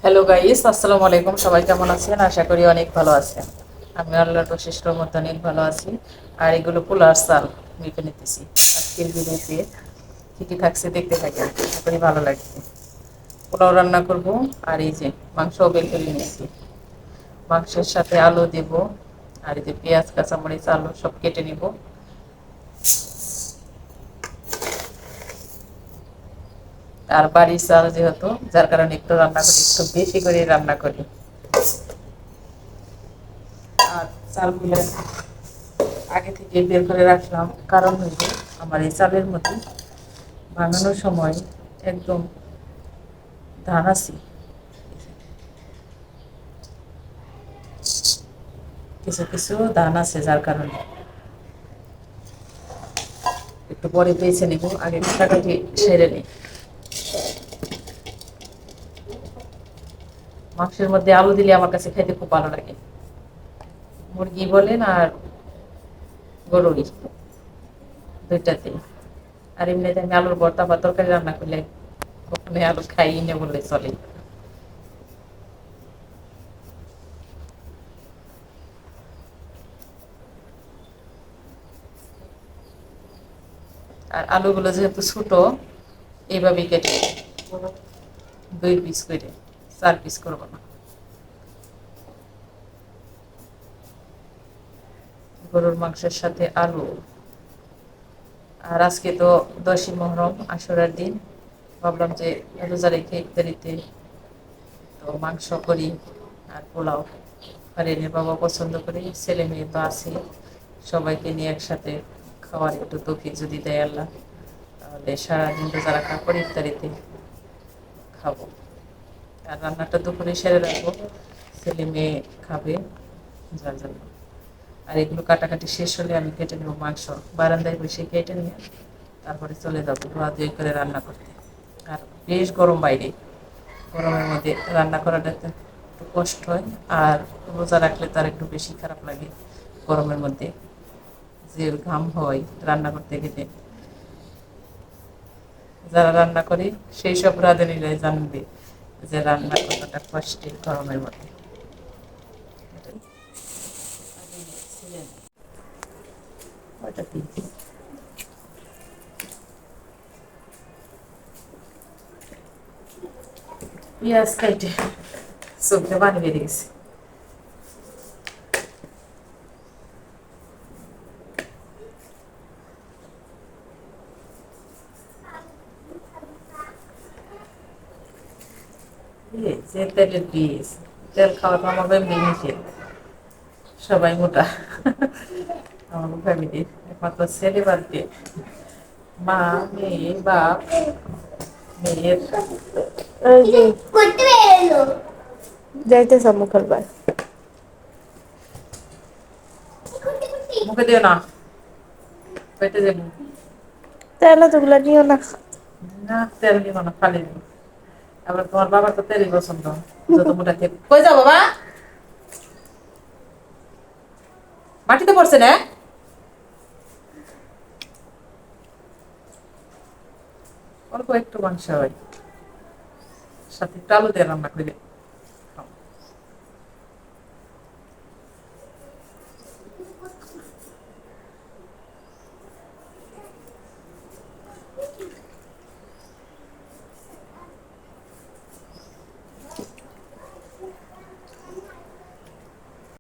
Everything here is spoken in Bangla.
হ্যালো গাইস, আসসালামু আলাইকুম। সবাই কেমন আছেন? আশা করি অনেক ভালো আছেন। আমি আল্লাহর অশেষ রহমতে অনেক ভালো আছি। আর এগুলো পোলার চাল মেপে নিতেছি। আজকের ভিডিওতে কী কী থাকছে দেখতে থাকেন, আশা করি ভালো লাগবে। পোলাও রান্না করব। আর এই যে মাংসও বের করে নিয়েছি। মাংসের সাথে আলু দেব। আর এই যে পেঁয়াজ, কাঁচামরিচ, আলু সব কেটে নিব। আর বাড়ির চাল যেহেতু, যার কারণে একটু রান্না করি, একটু বেশি করে রান্না করি। আর চালগুলো আগে থেকে বের করে রাখলাম, কারণ হইল আমার এই চালের মধ্যে বানানোর সময় একদম ধান আছে, কিছু কিছু ধান আছে, যার কারণে একটু পরে বেছে নেব, আগে কাটাকাটি সেরে নিই। মাংসের মধ্যে আলু দিলে আমার কাছে খেতে খুব ভালো লাগে, মুরগি বলেন আর গরুরই, দুইটাতে। আর এমনিতে আমি আলুর ভর্তা বা তরকারি রান্না করলে কখনো আলু খাই না বললে চলে। আর আলুগুলো যেহেতু ছোট, এইভাবেই কেটে নেব। 2 পিস করে, 4 পিস করবো না। গরুর মাংসের সাথে আলু। আর আজকে তো 10ই মহরম, আশুরার দিন। ভাবলাম যে রোজা রেখে ইফতারিতে তো মাংস করি আর পোলাও। আর এনে বাবা পছন্দ করি, ছেলে মেয়ে তো আছে, সবাইকে নিয়ে একসাথে খাওয়ার একটু তৌফিক যদি দেয় আল্লাহ, তাহলে সারাদিন রোজা রাখার পর ইফতারিতে খাবো। আর রান্নাটা দুপুরে সেরে রাখবো, ছেলে মেয়ে খাবে যার জন্য। আর এগুলো কাটাকাটি শেষ হলে আমি কেটে নেবো মাংস, বারান্দায় বসে কেটে নিয়ে তারপরে চলে যাবো ধোয়া ধুয়ে করে রান্না করতে। আর বেশ গরম বাইরে, গরমের মধ্যে রান্না করাটা একটু কষ্ট হয়। আর রোজা রাখলে তার একটু বেশি খারাপ লাগে গরমের মধ্যে, যে ঘাম হয় রান্না করতে গেলে। যারা রান্না করে সেই সব রাঁধুনিরাই জানবে যে রান্না কতটা কষ্টের গরমের মধ্যে। ওটা কি? পেঁয়াজ কাইটে চোখে পানি বেরিয়ে গেছে। যে তেলের বীজ, তেল খাওয়া তো আমাদের নিষেধ, সবাই মোটা আমার ফ্যামিলির একমাত্র ছেলে বাদ দিয়ে, মা, মেয়ে, বাপ, মেয়ের এই যে যাইতেছে মঙ্গলবার। মুখে দিও না, পেটে যাবো। তাহলে তোগুলা নিও না। না, তেল দিব না, ফালি দিব। আবার তোমার বাবার তো তেলই পছন্দ, যত মোটা তেল। কই যাও বাবা, মাটিতে পড়ছে না? অল্প একটু মাংস হয়, সাথে একটু আলু দিয়ে রান্না করে